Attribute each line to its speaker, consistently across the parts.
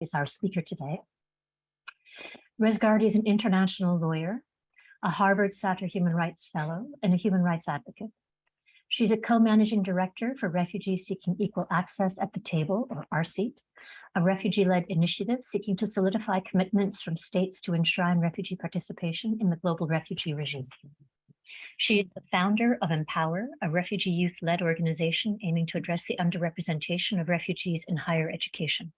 Speaker 1: is our speaker today. Rez Gardi is an international lawyer, a Harvard Satter Human Rights Fellow, and a human rights advocate. She's a co-managing director for Refugees Seeking Equal Access at the Table, or RSEAT, a refugee-led initiative seeking to solidify commitments from states to enshrine refugee participation in the global refugee regime. She is the founder of Empower, a refugee youth-led organization aiming to address the underrepresentation of refugees in higher education.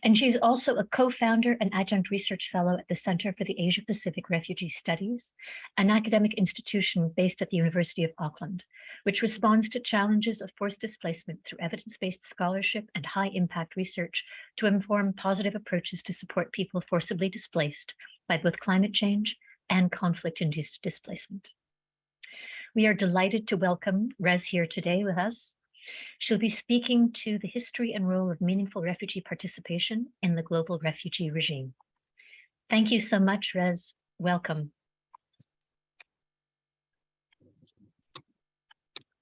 Speaker 1: And she's also a co-founder and adjunct research fellow at the Center for the Asia Pacific Refugee Studies, an academic institution based at the University of Auckland, which responds to challenges of forced displacement through evidence-based scholarship and high-impact research to inform positive approaches to support people forcibly displaced by both climate change and conflict-induced displacement. We are delighted to welcome Rez here today with us. She'll be speaking to the history and role of meaningful refugee participation in the global refugee regime. Thank you so much, Rez. Welcome.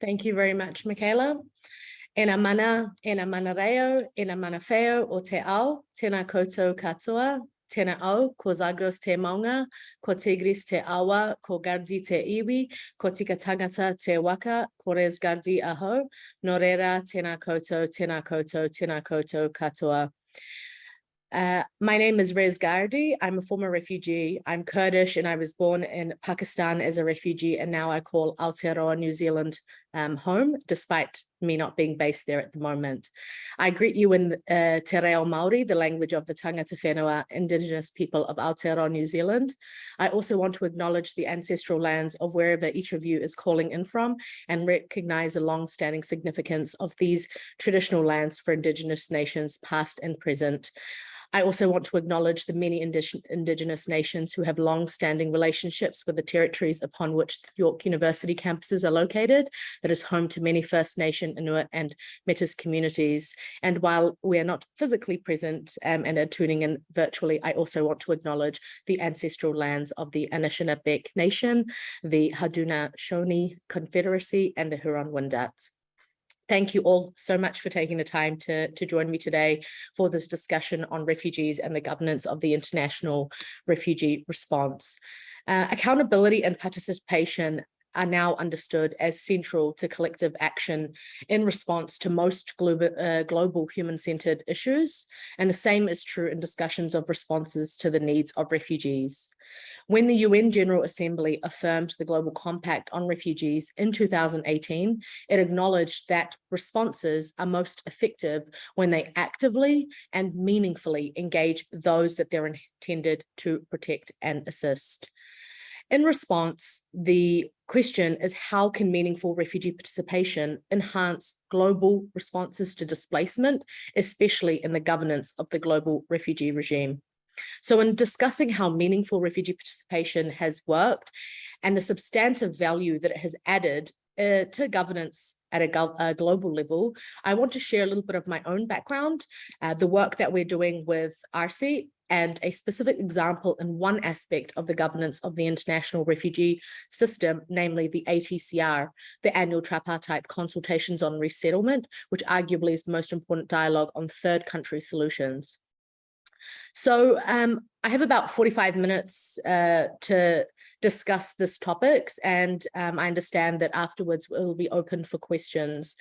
Speaker 2: Thank you very much, Michaela. Ena mana reo, ena mana feo o te ao, tēnā koutou katoa, tēnā au, ko Zagros te maunga, ko Tigris te awa, ko Gardi te iwi, ko tika tangata te waka, ko Rez Gardi aho, no reira, tēnā koutou, tēnā koutou, tēnā koutou katoa. My name is Rez Gardi. I'm a former refugee. I'm Kurdish and I was born in Pakistan as a refugee, and now I call Aotearoa, New Zealand home, despite me not being based there at the moment. I greet you in Te Reo Māori, the language of the tangata whenua, Indigenous people of Aotearoa, New Zealand. I also want to acknowledge the ancestral lands of wherever each of you is calling in from and recognize the long-standing significance of these traditional lands for Indigenous nations, past and present. I also want to acknowledge the many Indigenous nations who have long-standing relationships with the territories upon which the York University campuses are located, that is home to many First Nation, Inuit and Metis communities. And while we are not physically present and are tuning in virtually, I also want to acknowledge the ancestral lands of the Anishinaabe Nation, the Haudenosaunee Confederacy and the Huron-Wendat. Thank you all so much for taking the time to join me today for this discussion on refugees and the governance of the international refugee response. Accountability and participation are now understood as central to collective action in response to most global human-centered issues, and the same is true in discussions of responses to the needs of refugees. When the UN General Assembly affirmed the Global Compact on Refugees in 2018, it acknowledged that responses are most effective when they actively and meaningfully engage those that they're intended to protect and assist. In response, the question is, how can meaningful refugee participation enhance global responses to displacement, especially in the governance of the global refugee regime? So in discussing how meaningful refugee participation has worked and the substantive value that it has added to governance at a global level, I want to share a little bit of my own background, the work that we're doing with RSEAT, and a specific example in one aspect of the governance of the international refugee system, namely the ATCR, the annual tripartite consultations on resettlement, which arguably is the most important dialogue on third country solutions. So I have about 45 minutes to discuss this topics, and I understand that afterwards it will be open for questions.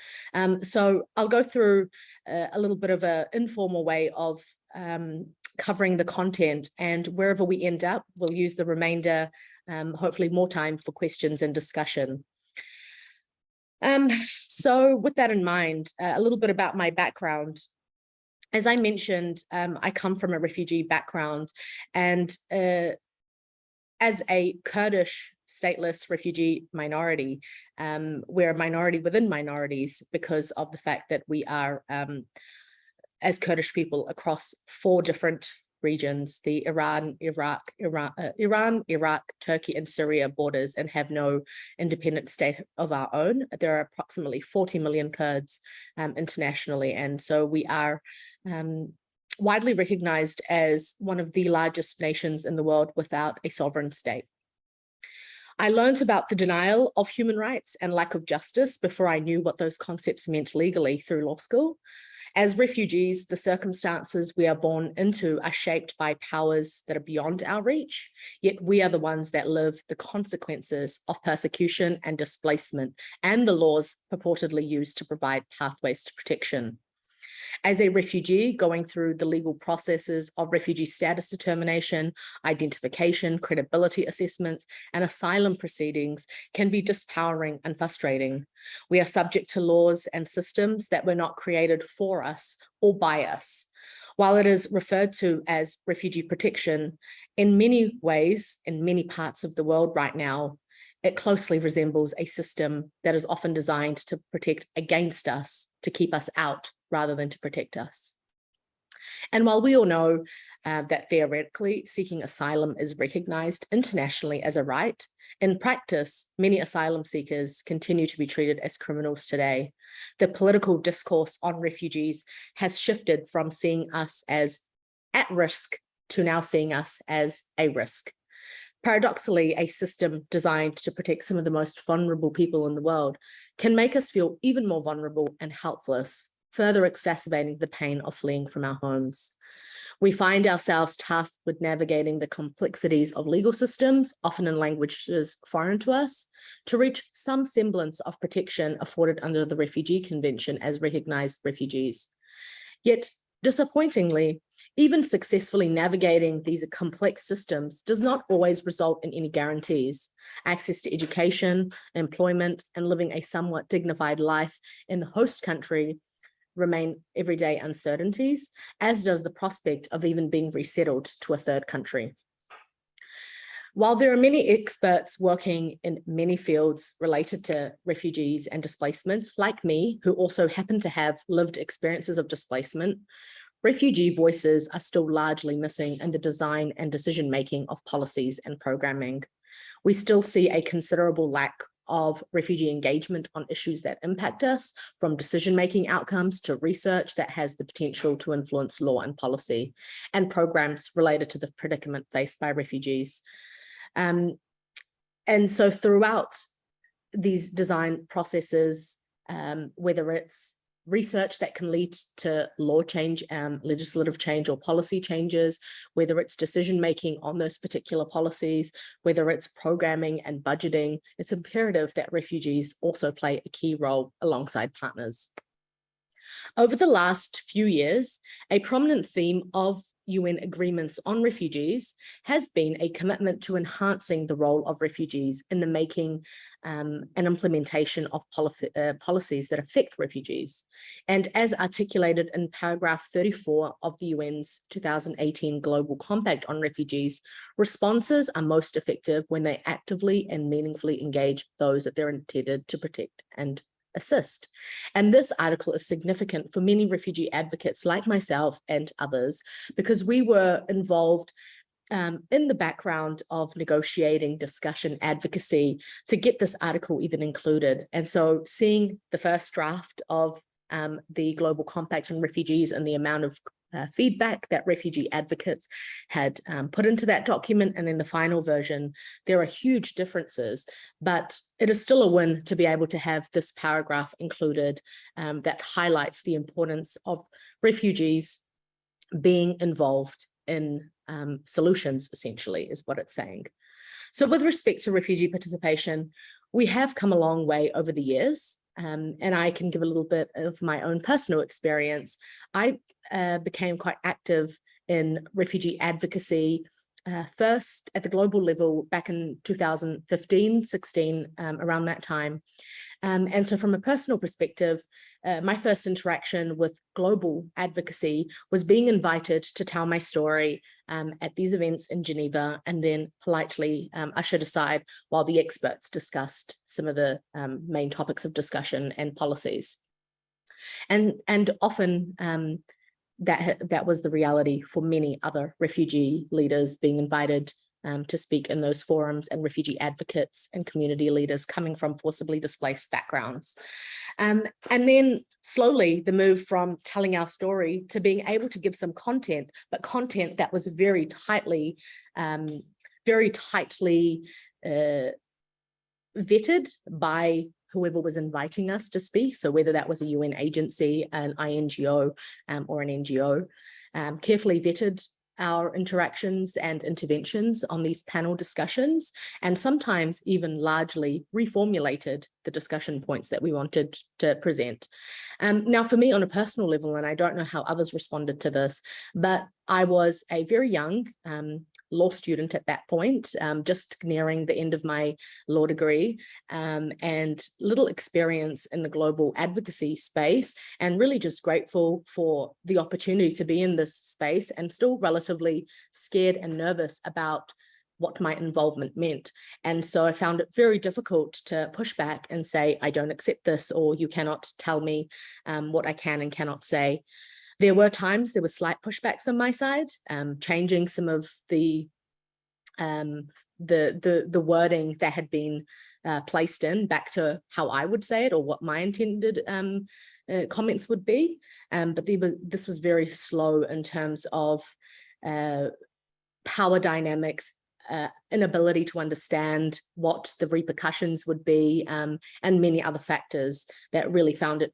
Speaker 2: So I'll go through a little bit of an informal way of covering the content, and wherever we end up, we'll use the remainder, hopefully more time for questions and discussion. So with that in mind, a little bit about my background. As I mentioned, I come from a refugee background, and as a Kurdish stateless refugee minority, we're a minority within minorities because of the fact that we are, as Kurdish people, across 4 different regions, the Iran, Iraq, Turkey, and Syria borders, and have no independent state of our own. There are approximately 40 million Kurds internationally, and so we are widely recognized as one of the largest nations in the world without a sovereign state. I learned about the denial of human rights and lack of justice before I knew what those concepts meant legally through law school. As refugees, the circumstances we are born into are shaped by powers that are beyond our reach, yet we are the ones that live the consequences of persecution and displacement and the laws purportedly used to provide pathways to protection. As a refugee, going through the legal processes of refugee status determination, identification, credibility assessments, and asylum proceedings can be disempowering and frustrating. We are subject to laws and systems that were not created for us or by us. While it is referred to as refugee protection, in many ways, in many parts of the world right now, it closely resembles a system that is often designed to protect against us, to keep us out rather than to protect us. And while we all know that theoretically seeking asylum is recognized internationally as a right, in practice, many asylum seekers continue to be treated as criminals today. The political discourse on refugees has shifted from seeing us as at risk to now seeing us as a risk. Paradoxically, a system designed to protect some of the most vulnerable people in the world can make us feel even more vulnerable and helpless, further exacerbating the pain of fleeing from our homes. We find ourselves tasked with navigating the complexities of legal systems, often in languages foreign to us, to reach some semblance of protection afforded under the Refugee Convention as recognized refugees. Yet, disappointingly, even successfully navigating these complex systems does not always result in any guarantees. Access to education, employment, and living a somewhat dignified life in the host country remain everyday uncertainties, as does the prospect of even being resettled to a third country. While there are many experts working in many fields related to refugees and displacements, like me, who also happen to have lived experiences of displacement, refugee voices are still largely missing in the design and decision-making of policies and programming. We still see a considerable lack of refugee engagement on issues that impact us, from decision-making outcomes to research that has the potential to influence law and policy, and programs related to the predicament faced by refugees. And so throughout these design processes, whether it's research that can lead to law change, legislative change or policy changes, whether it's decision-making on those particular policies, whether it's programming and budgeting, it's imperative that refugees also play a key role alongside partners. Over the last few years, a prominent theme of UN agreements on refugees has been a commitment to enhancing the role of refugees in the making and implementation of policies that affect refugees. And as articulated in paragraph 34 of the UN's 2018 Global Compact on Refugees, responses are most effective when they actively and meaningfully engage those that they're intended to protect and assist. And this article is significant for many refugee advocates like myself and others, because we were involved in the background of negotiating, discussion, advocacy to get this article even included. And so seeing the first draft of the Global Compact on Refugees and the amount of feedback that refugee advocates had put into that document, and then the final version, there are huge differences, but it is still a win to be able to have this paragraph included that highlights the importance of refugees being involved in solutions, essentially, is what it's saying. So with respect to refugee participation, we have come a long way over the years. And I can give a little bit of my own personal experience. I became quite active in refugee advocacy, first at the global level back in 2015, 16, around that time. And so from a personal perspective, my first interaction with global advocacy was being invited to tell my story at these events in Geneva, and then politely ushered aside while the experts discussed some of the main topics of discussion and policies. And often that was the reality for many other refugee leaders being invited to speak in those forums, and refugee advocates and community leaders coming from forcibly displaced backgrounds. And then slowly the move from telling our story to being able to give some content, but content that was very tightly vetted by whoever was inviting us to speak. So whether that was a UN agency, an INGO, or an NGO, carefully vetted our interactions and interventions on these panel discussions, and sometimes even largely reformulated the discussion points that we wanted to present. Now, for me on a personal level, and I don't know how others responded to this, but I was a very young law student at that point, just nearing the end of my law degree, and little experience in the global advocacy space, and really just grateful for the opportunity to be in this space, and still relatively scared and nervous about what my involvement meant. And so I found it very difficult to push back and say, I don't accept this, or you cannot tell me what I can and cannot say. There were times there were slight pushbacks on my side, changing some of the wording that had been placed in back to how I would say it, or what my intended comments would be. But this was very slow in terms of power dynamics, inability to understand what the repercussions would be, and many other factors that really found it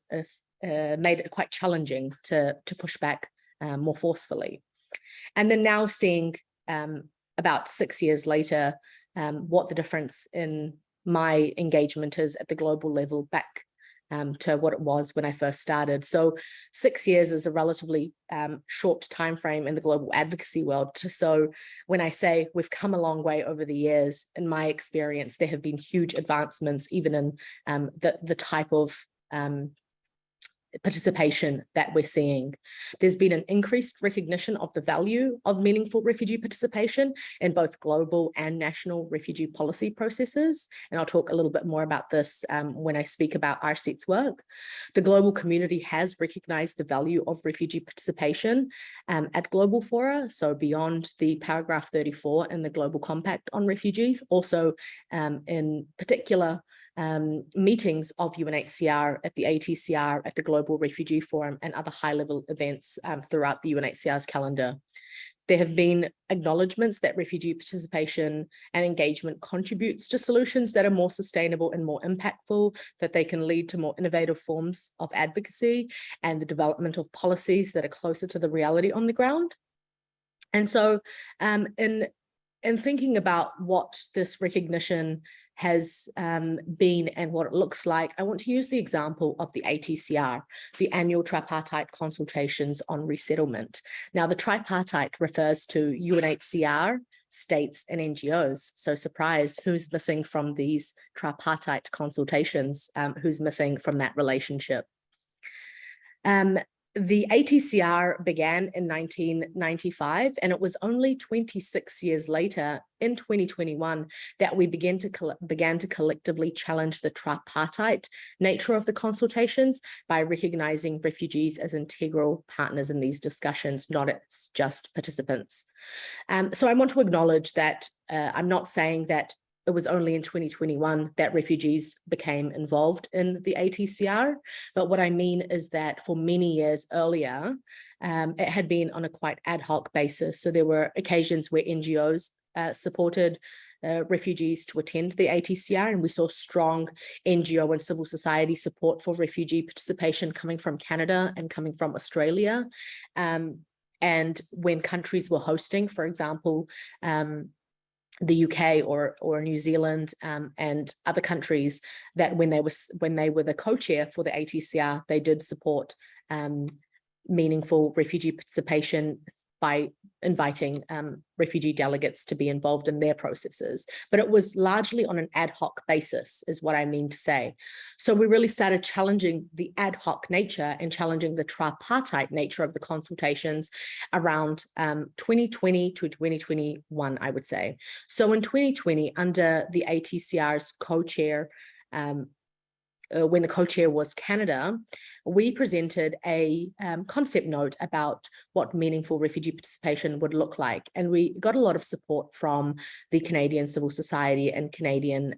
Speaker 2: made it quite challenging to push back more forcefully. And then now seeing about 6 years later what the difference in my engagement is at the global level back to what it was when I first started. So 6 years is a relatively short time frame in the global advocacy world. So when I say we've come a long way over the years, in my experience, there have been huge advancements even in the type of participation that we're seeing. There's been an increased recognition of the value of meaningful refugee participation in both global and national refugee policy processes. And I'll talk a little bit more about this when I speak about RSET's work. The global community has recognized the value of refugee participation at global fora, so beyond the paragraph 34 in the Global Compact on Refugees, also in particular meetings of UNHCR at the ATCR, at the Global Refugee Forum, and other high-level events throughout the UNHCR's calendar. There have been acknowledgements that refugee participation and engagement contributes to solutions that are more sustainable and more impactful, that they can lead to more innovative forms of advocacy and the development of policies that are closer to the reality on the ground. And so in thinking about what this recognition has been and what it looks like, I want to use the example of the ATCR, the annual tripartite consultations on resettlement. Now, the tripartite refers to UNHCR, states, and NGOs. So surprise, who's missing from these tripartite consultations? Who's missing from that relationship? The ATCR began in 1995, and it was only 26 years later, in 2021, that we began to collectively challenge the tripartite nature of the consultations by recognizing refugees as integral partners in these discussions, not as just participants. So I want to acknowledge that I'm not saying that it was only in 2021 that refugees became involved in the ATCR. But what I mean is that for many years earlier, it had been on a quite ad hoc basis. So there were occasions where NGOs supported refugees to attend the ATCR, and we saw strong NGO and civil society support for refugee participation coming from Canada and coming from Australia. And when countries were hosting, for example, the UK or New Zealand and other countries, that when they were the co-chair for the ATCR, they did support meaningful refugee participation by inviting refugee delegates to be involved in their processes. But it was largely on an ad hoc basis, is what I mean to say. So we really started challenging the ad hoc nature and challenging the tripartite nature of the consultations around 2020 to 2021, I would say. So in 2020, under the ATCR's co-chair, when the co-chair was Canada, we presented a concept note about what meaningful refugee participation would look like. And we got a lot of support from the Canadian civil society and Canadian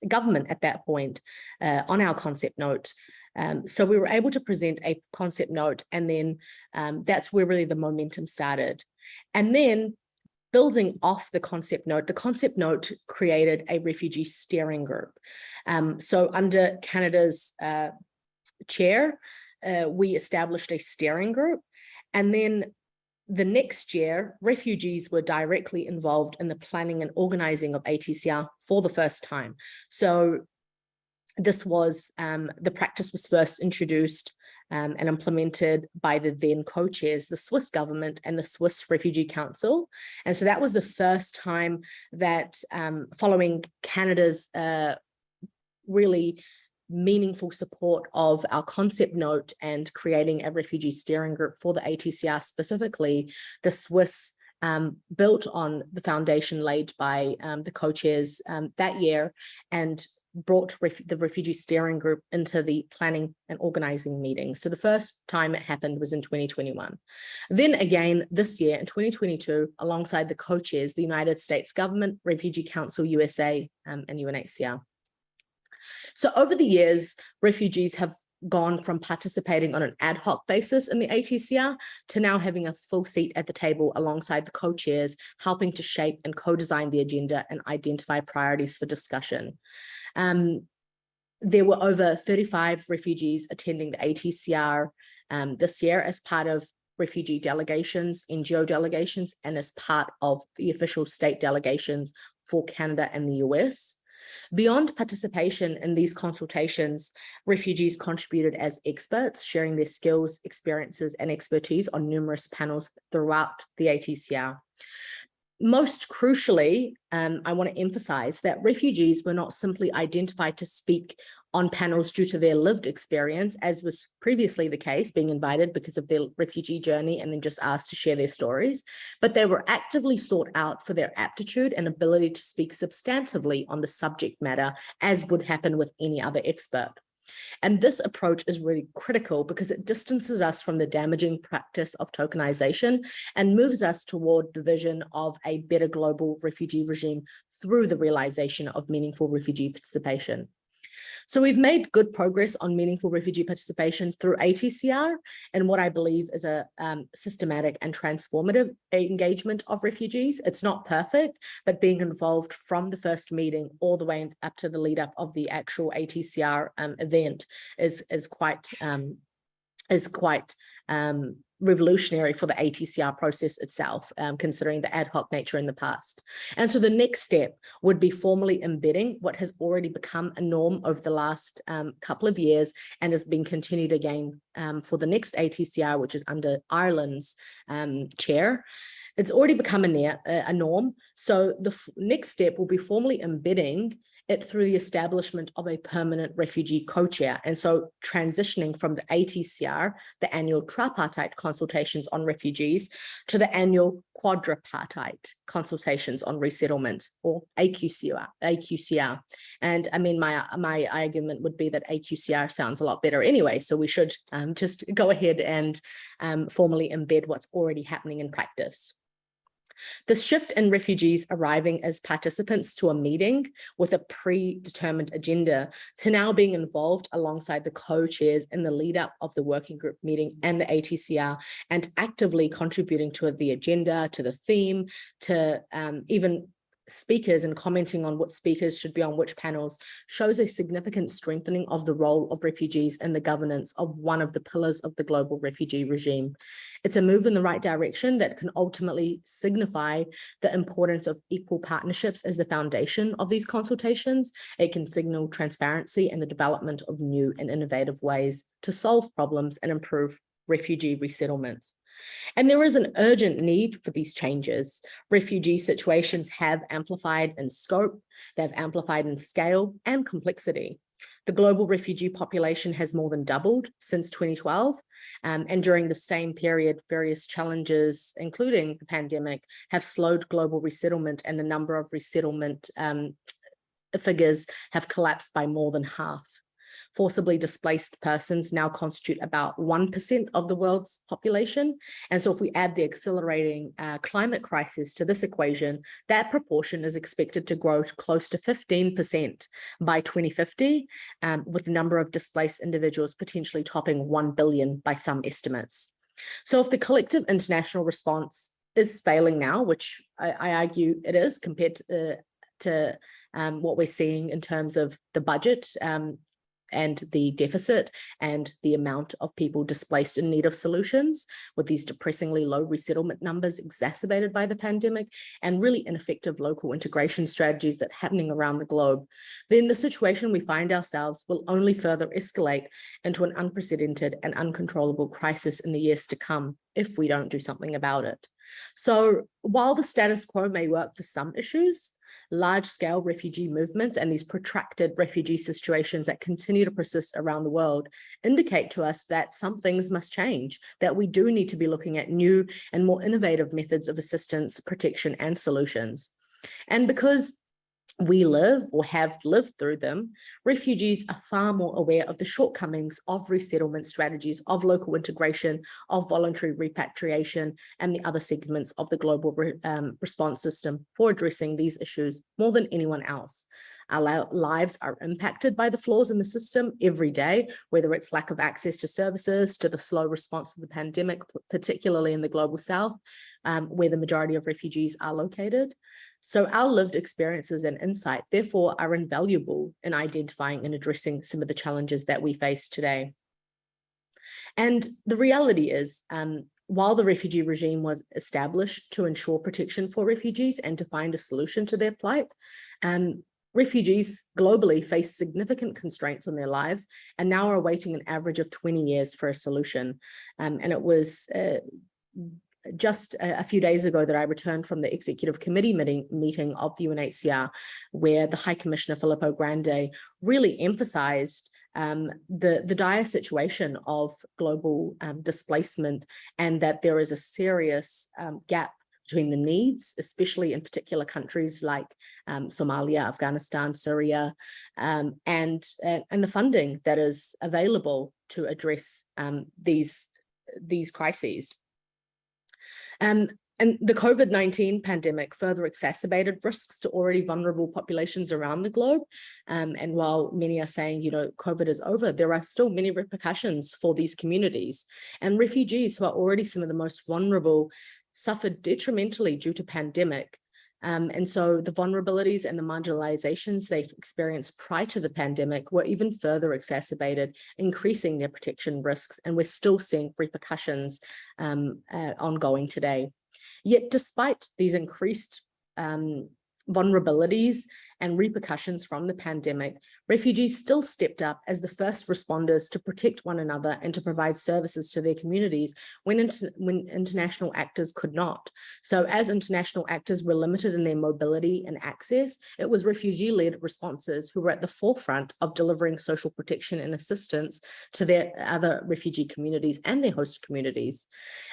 Speaker 2: government at that point on our concept note. So we were able to present a concept note, and then that's where really the momentum started. And then building off the concept note created a refugee steering group. So under Canada's chair, we established a steering group, and then the next year, refugees were directly involved in the planning and organizing of ATCR for the first time. So this was, the practice was first introduced and implemented by the then co-chairs, the Swiss government and the Swiss Refugee Council. And so that was the first time that following Canada's really meaningful support of our concept note and creating a refugee steering group for the ATCR specifically, the Swiss built on the foundation laid by the co-chairs that year and brought the refugee steering group into the planning and organizing meetings. So the first time it happened was in 2021. Then again, this year in 2022, alongside the co-chairs, the United States government, Refugee Council USA, and UNHCR. So over the years, refugees have gone from participating on an ad hoc basis in the ATCR to now having a full seat at the table alongside the co-chairs, helping to shape and co-design the agenda and identify priorities for discussion. There were over 35 refugees attending the ATCR this year as part of refugee delegations, NGO delegations, and as part of the official state delegations for Canada and the US. Beyond participation in these consultations, refugees contributed as experts, sharing their skills, experiences, and expertise on numerous panels throughout the ATCR. Most crucially, I want to emphasize that refugees were not simply identified to speak on panels due to their lived experience, as was previously the case, being invited because of their refugee journey and then just asked to share their stories, but they were actively sought out for their aptitude and ability to speak substantively on the subject matter, as would happen with any other expert. And this approach is really critical because it distances us from the damaging practice of tokenization and moves us toward the vision of a better global refugee regime through the realization of meaningful refugee participation. So we've made good progress on meaningful refugee participation through ATCR and what I believe is a systematic and transformative engagement of refugees. It's not perfect, but being involved from the first meeting all the way up to the lead up of the actual ATCR event is quite revolutionary for the ATCR process itself, considering the ad hoc nature in the past. And so the next step would be formally embedding what has already become a norm over the last couple of years and has been continued again for the next ATCR, which is under Ireland's chair. It's already become a norm. So the next step will be formally embedding it through the establishment of a permanent refugee co-chair. And so transitioning from the ATCR, the annual tripartite consultations on refugees, to the annual quadripartite consultations on resettlement, or ATCR. And I mean, my argument would be that ATCR sounds a lot better anyway, so we should just go ahead and formally embed what's already happening in practice. The shift in refugees arriving as participants to a meeting with a predetermined agenda to now being involved alongside the co-chairs in the lead up of the working group meeting and the ATCR, and actively contributing to the agenda, to the theme, to even speakers and commenting on what speakers should be on which panels, shows a significant strengthening of the role of refugees in the governance of one of the pillars of the global refugee regime. It's a move in the right direction that can ultimately signify the importance of equal partnerships as the foundation of these consultations. It can signal transparency and the development of new and innovative ways to solve problems and improve refugee resettlements. And there is an urgent need for these changes. Refugee situations have amplified in scope, they've amplified in scale and complexity. The global refugee population has more than doubled since 2012. And during the same period, various challenges, including the pandemic, have slowed global resettlement, and the number of resettlement figures have collapsed by more than half. Forcibly displaced persons now constitute about 1% of the world's population. And so if we add the accelerating climate crisis to this equation, that proportion is expected to grow to close to 15% by 2050, with the number of displaced individuals potentially topping 1 billion by some estimates. So if the collective international response is failing now, which I argue it is compared to what we're seeing in terms of the budget and the deficit and the amount of people displaced in need of solutions, with these depressingly low resettlement numbers exacerbated by the pandemic and really ineffective local integration strategies that are happening around the globe, then the situation we find ourselves will only further escalate into an unprecedented and uncontrollable crisis in the years to come if we don't do something about it. So while the status quo may work for some issues, large-scale refugee movements and these protracted refugee situations that continue to persist around the world indicate to us that some things must change, that we do need to be looking at new and more innovative methods of assistance, protection, and solutions. And because we live or have lived through them, refugees are far more aware of the shortcomings of resettlement strategies, of local integration, of voluntary repatriation, and the other segments of the global response system for addressing these issues more than anyone else. Our lives are impacted by the flaws in the system every day, whether it's lack of access to services, to the slow response to the pandemic, particularly in the global south, where the majority of refugees are located. So our lived experiences and insight, therefore, are invaluable in identifying and addressing some of the challenges that we face today. And the reality is, while the refugee regime was established to ensure protection for refugees and to find a solution to their plight, refugees globally face significant constraints on their lives and now are awaiting an average of 20 years for a solution. And it was just a few days ago that I returned from the executive committee meeting of the UNHCR, where the High Commissioner Filippo Grandi really emphasized the dire situation of global displacement, and that there is a serious gap between the needs, especially in particular countries like Somalia, Afghanistan, Syria, and the funding that is available to address these crises. And the COVID-19 pandemic further exacerbated risks to already vulnerable populations around the globe. And while many are saying, COVID is over, there are still many repercussions for these communities. And refugees, who are already some of the most vulnerable, suffered detrimentally due to pandemic. And so the vulnerabilities and the marginalizations they've experienced prior to the pandemic were even further exacerbated, increasing their protection risks. And we're still seeing repercussions ongoing today. Yet despite these increased vulnerabilities and repercussions from the pandemic, refugees still stepped up as the first responders to protect one another and to provide services to their communities when international actors could not. So as international actors were limited in their mobility and access, it was refugee-led responses who were at the forefront of delivering social protection and assistance to their other refugee communities and their host communities.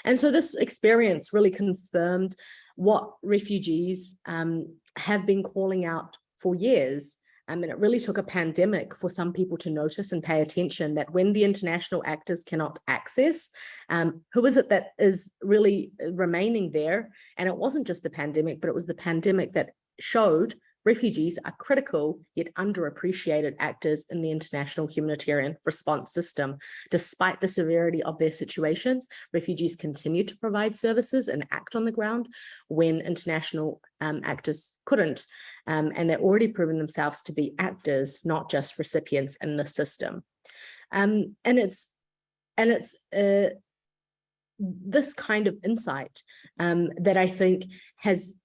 Speaker 2: And so this experience really confirmed what refugees have been calling out for years. And it really took a pandemic for some people to notice and pay attention that when the international actors cannot access, who is it that is really remaining there? And it wasn't just the pandemic, but it was the pandemic that showed refugees are critical yet underappreciated actors in the international humanitarian response system. Despite the severity of their situations, refugees continue to provide services and act on the ground when international actors couldn't. And they're already proven themselves to be actors, not just recipients in the system. And it's this kind of insight that I think has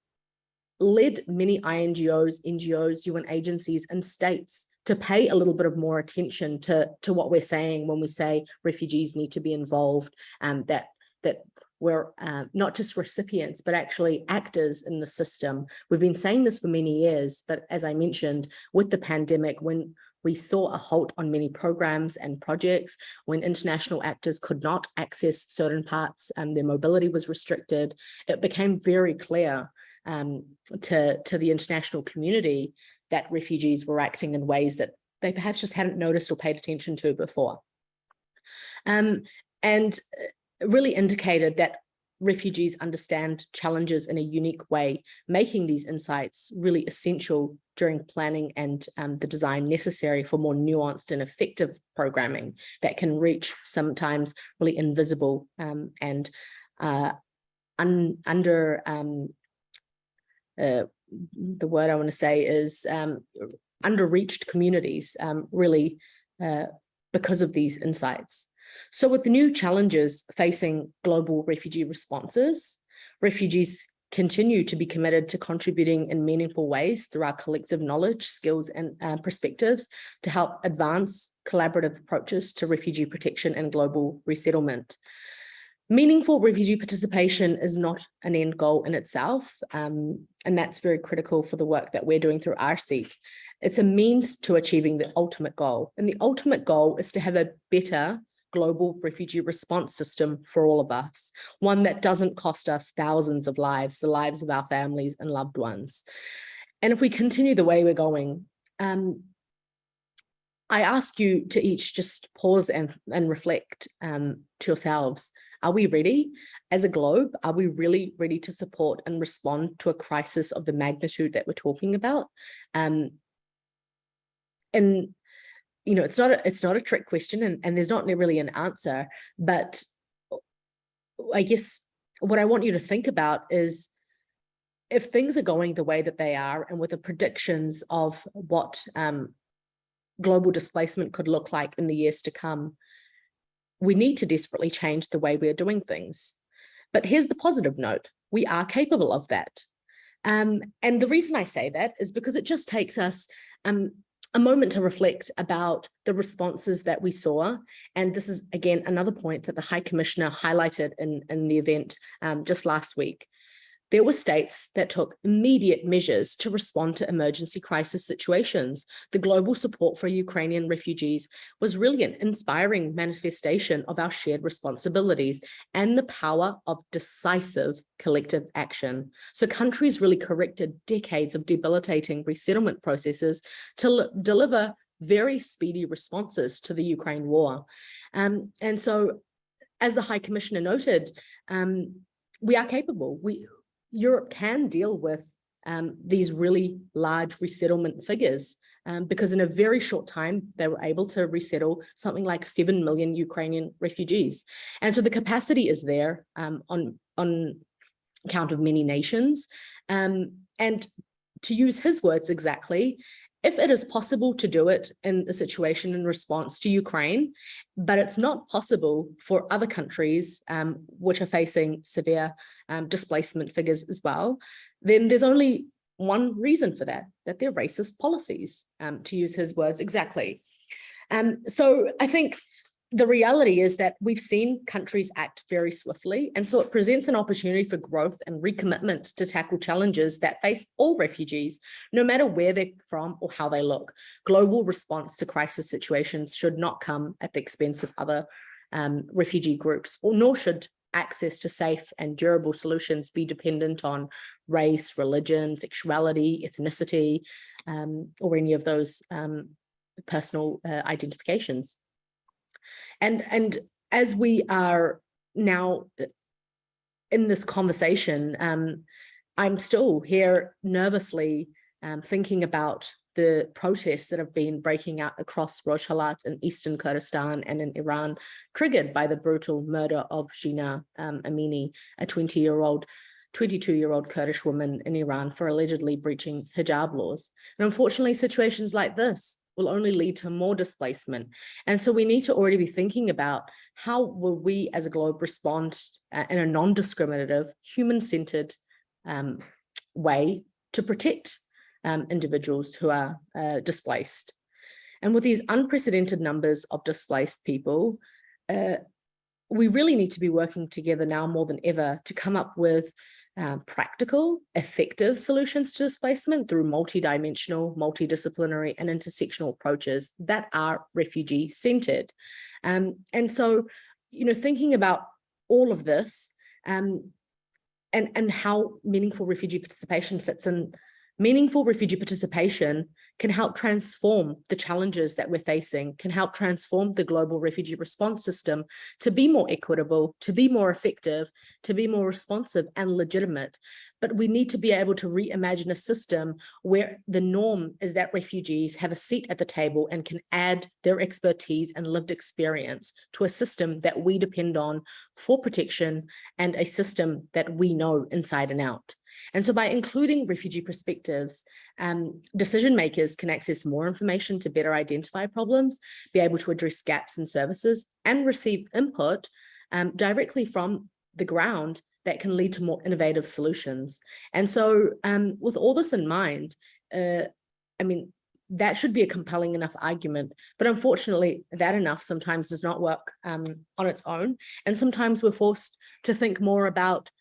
Speaker 2: led many INGOs, NGOs, UN agencies, and states to pay a little bit of more attention to what we're saying when we say refugees need to be involved, that we're not just recipients, but actually actors in the system. We've been saying this for many years, but as I mentioned, with the pandemic, when we saw a halt on many programs and projects, when international actors could not access certain parts, their mobility was restricted, it became very clear to the international community that refugees were acting in ways that they perhaps just hadn't noticed or paid attention to before. And really indicated that refugees understand challenges in a unique way, making these insights really essential during planning and the design necessary for more nuanced and effective programming that can reach sometimes really invisible and under the word I want to say is underreached communities, really, because of these insights. So with the new challenges facing global refugee responses, refugees continue to be committed to contributing in meaningful ways through our collective knowledge, skills, and perspectives to help advance collaborative approaches to refugee protection and global resettlement. Meaningful refugee participation is not an end goal in itself, and that's very critical for the work that we're doing through our seat. It's a means to achieving the ultimate goal, and the ultimate goal is to have a better global refugee response system for all of us, one that doesn't cost us thousands of lives, the lives of our families and loved ones. And if we continue the way we're going, I ask you to each just pause and reflect to yourselves. Are we ready as a globe? Are we really ready to support and respond to a crisis of the magnitude that we're talking about? And you know, it's not a trick question, and there's not really an answer, but I guess what I want you to think about is, if things are going the way that they are, and with the predictions of what global displacement could look like in the years to come, we need to desperately change the way we're doing things. But here's the positive note: we are capable of that. And the reason I say that is because it just takes us a moment to reflect about the responses that we saw. And this is, again, another point that the High Commissioner highlighted in the event just last week. There were states that took immediate measures to respond to emergency crisis situations. The global support for Ukrainian refugees was really an inspiring manifestation of our shared responsibilities and the power of decisive collective action. So countries really corrected decades of debilitating resettlement processes to deliver very speedy responses to the Ukraine war. And so, as the High Commissioner noted, we are capable. Europe can deal with these really large resettlement figures because in a very short time, they were able to resettle something like 7 million Ukrainian refugees. And so the capacity is there on account of many nations. And to use his words exactly, if it is possible to do it in a situation in response to Ukraine, but it's not possible for other countries which are facing severe displacement figures as well, then there's only one reason for that they're racist policies, to use his words exactly. So I think the reality is that we've seen countries act very swiftly, and so it presents an opportunity for growth and recommitment to tackle challenges that face all refugees, no matter where they're from or how they look. Global response to crisis situations should not come at the expense of other refugee groups, nor should access to safe and durable solutions be dependent on race, religion, sexuality, ethnicity, or any of those personal identifications. And as we are now in this conversation, I'm still here nervously thinking about the protests that have been breaking out across Rojhelat in eastern Kurdistan and in Iran, triggered by the brutal murder of Jina Amini, a 22-year-old Kurdish woman in Iran for allegedly breaching hijab laws. And unfortunately, situations like this will only lead to more displacement. And so we need to already be thinking about how will we as a globe respond in a non-discriminative, human-centered way to protect individuals who are displaced. And with these unprecedented numbers of displaced people, we really need to be working together now more than ever to come up with practical, effective solutions to displacement through multidimensional, multidisciplinary, and intersectional approaches that are refugee-centered. And so, you know, thinking about all of this and how meaningful refugee participation fits in Meaningful refugee participation can help transform the challenges that we're facing, can help transform the global refugee response system to be more equitable, to be more effective, to be more responsive and legitimate. But we need to be able to reimagine a system where the norm is that refugees have a seat at the table and can add their expertise and lived experience to a system that we depend on for protection and a system that we know inside and out. And so by including refugee perspectives, decision makers can access more information to better identify problems, be able to address gaps in services, and receive input directly from the ground that can lead to more innovative solutions. And so with all this in mind, that should be a compelling enough argument, but unfortunately that enough sometimes does not work on its own. And sometimes we're forced to think more about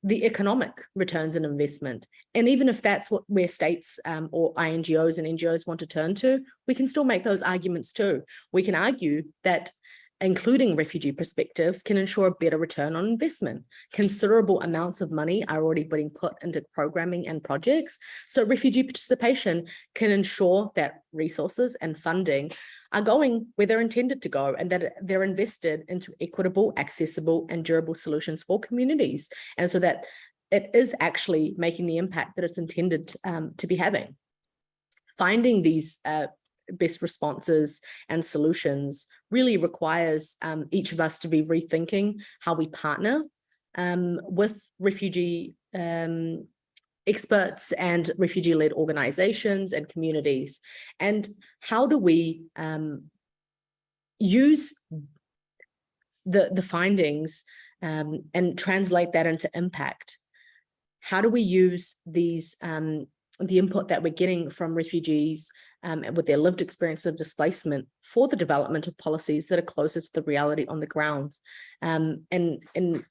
Speaker 2: the economic returns and investment. And even if that's where states or INGOs and NGOs want to turn to, we can still make those arguments too. We can argue that including refugee perspectives can ensure a better return on investment. Considerable amounts of money are already being put into programming and projects. So refugee participation can ensure that resources and funding are going where they're intended to go, and that they're invested into equitable, accessible, and durable solutions for communities. And so that it is actually making the impact that it's intended to be having. Finding these best responses and solutions really requires each of us to be rethinking how we partner with refugee experts and refugee-led organizations and communities. And how do we use the findings and translate that into impact? How do we use these the input that we're getting from refugees with their lived experience of displacement for the development of policies that are closer to the reality on the ground? And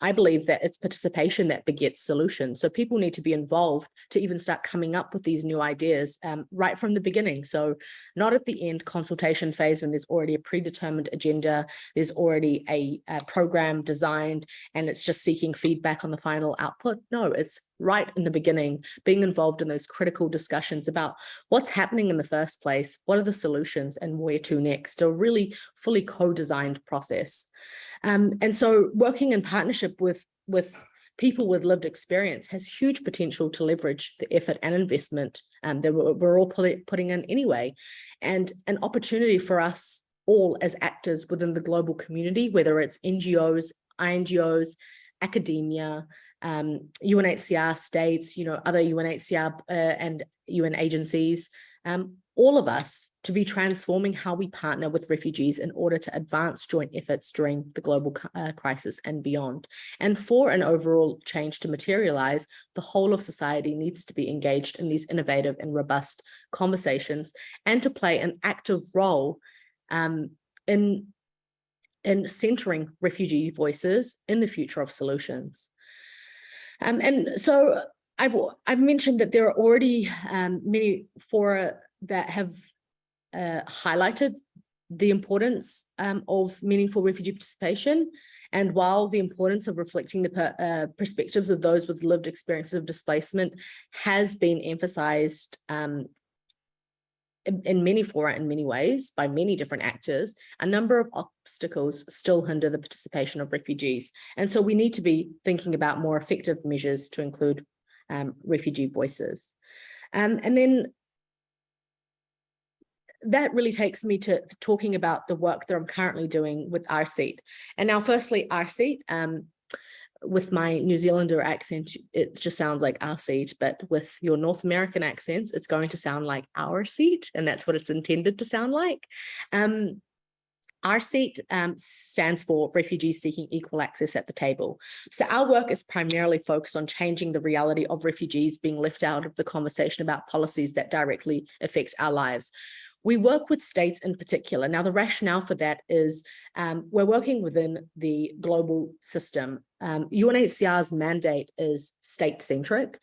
Speaker 2: I believe that it's participation that begets solutions. So people need to be involved to even start coming up with these new ideas right from the beginning. So not at the end consultation phase when there's already a predetermined agenda, there's already a program designed, and it's just seeking feedback on the final output. No, it's right in the beginning, being involved in those critical discussions about what's happening in the first place, what are the solutions, and where to next. A really fully co-designed process. And so working in partnership with people with lived experience has huge potential to leverage the effort and investment that we're all putting in anyway, and an opportunity for us all as actors within the global community, whether it's NGOs, INGOs, academia, UNHCR states, other UNHCR and UN agencies, all of us to be transforming how we partner with refugees in order to advance joint efforts during the global crisis and beyond. And for an overall change to materialize, the whole of society needs to be engaged in these innovative and robust conversations and to play an active role in centering refugee voices in the future of solutions. And so I've mentioned that there are already many fora that have highlighted the importance of meaningful refugee participation. And while the importance of reflecting the perspectives of those with lived experiences of displacement has been emphasized in many fora, in many ways, by many different actors, a number of obstacles still hinder the participation of refugees. And so we need to be thinking about more effective measures to include refugee voices. And then that really takes me to talking about the work that I'm currently doing with our seat. And now, firstly, our seat, with my New Zealander accent, it just sounds like our seat, but with your North American accents, it's going to sound like our seat, and that's what it's intended to sound like. Our seat stands for Refugees Seeking Equal Access at the Table. So our work is primarily focused on changing the reality of refugees being left out of the conversation about policies that directly affect our lives. We work with states in particular. Now, the rationale for that is we're working within the global system UNHCR's mandate is state-centric.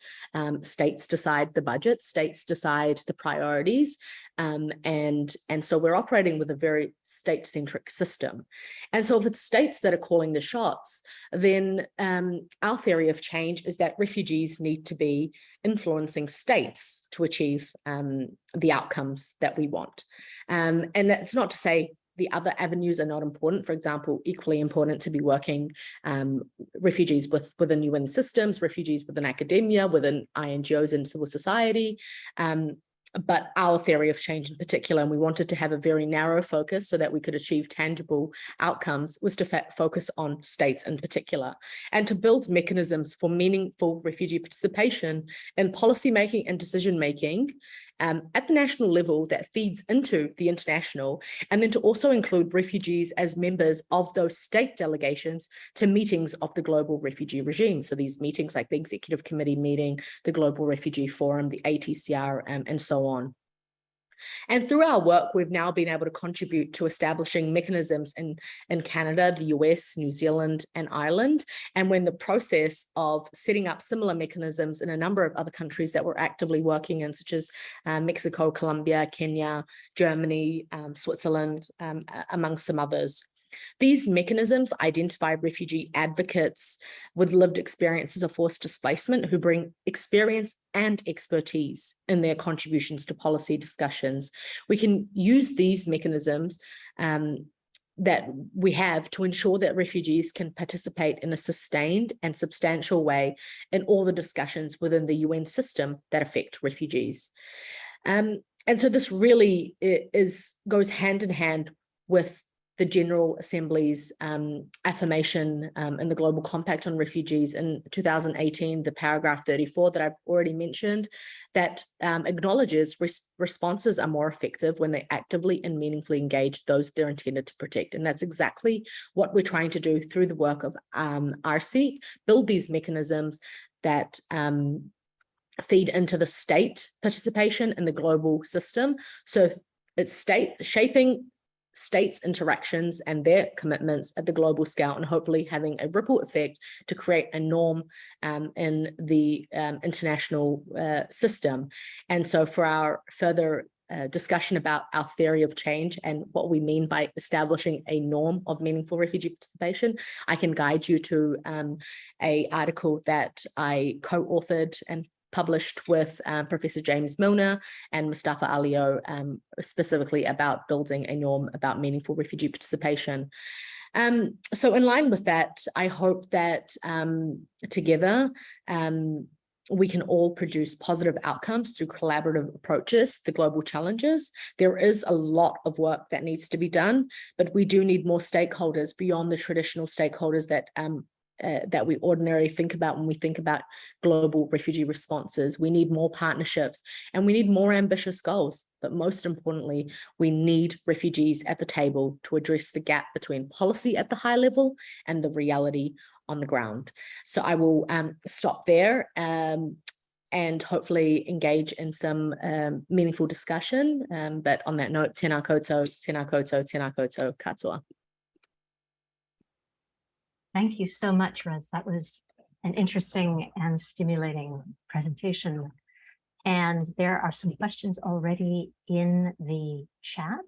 Speaker 2: States decide the budget, states decide the priorities, and so we're operating with a very state-centric system. And so if it's states that are calling the shots, then our theory of change is that refugees need to be influencing states to achieve the outcomes that we want. And that's not to say the other avenues are not important. For example, equally important to be working refugees within UN systems, refugees within academia, within INGOs and civil society. But our theory of change in particular, and we wanted to have a very narrow focus so that we could achieve tangible outcomes, was to focus on states in particular, and to build mechanisms for meaningful refugee participation in policymaking and decision-making at the national level that feeds into the international, and then to also include refugees as members of those state delegations to meetings of the global refugee regime. So these meetings like the Executive Committee meeting, the Global Refugee Forum, the ATCR, and so on. And through our work, we've now been able to contribute to establishing mechanisms in Canada, the US, New Zealand, and Ireland. And we're in the process of setting up similar mechanisms in a number of other countries that we're actively working in, such as Mexico, Colombia, Kenya, Germany, Switzerland, among some others. These mechanisms identify refugee advocates with lived experiences of forced displacement who bring experience and expertise in their contributions to policy discussions. We can use these mechanisms that we have to ensure that refugees can participate in a sustained and substantial way in all the discussions within the UN system that affect refugees. And so this really goes hand in hand with the General Assembly's affirmation in the Global Compact on Refugees in 2018, the paragraph 34 that I've already mentioned, that acknowledges responses are more effective when they actively and meaningfully engage those they're intended to protect. And that's exactly what we're trying to do through the work of RC, build these mechanisms that feed into the state participation in the global system. So it's shaping states' interactions and their commitments at the global scale, and hopefully having a ripple effect to create a norm in the international system. And so for our further discussion about our theory of change and what we mean by establishing a norm of meaningful refugee participation, I can guide you to an article that I co-authored and published with Professor James Milner and Mustafa Alio, specifically about building a norm about meaningful refugee participation. So in line with that, I hope that together we can all produce positive outcomes through collaborative approaches, the global challenges. There is a lot of work that needs to be done, but we do need more stakeholders beyond the traditional stakeholders that we ordinarily think about when we think about global refugee responses. We need more partnerships and we need more ambitious goals. But most importantly, we need refugees at the table to address the gap between policy at the high level and the reality on the ground. So I will stop there and hopefully engage in some meaningful discussion. But on that note, tēnā koutou, tēnā koutou, tēnā koutou katoa.
Speaker 1: Thank you so much, Rez. That was an interesting and stimulating presentation. And there are some questions already in the chat.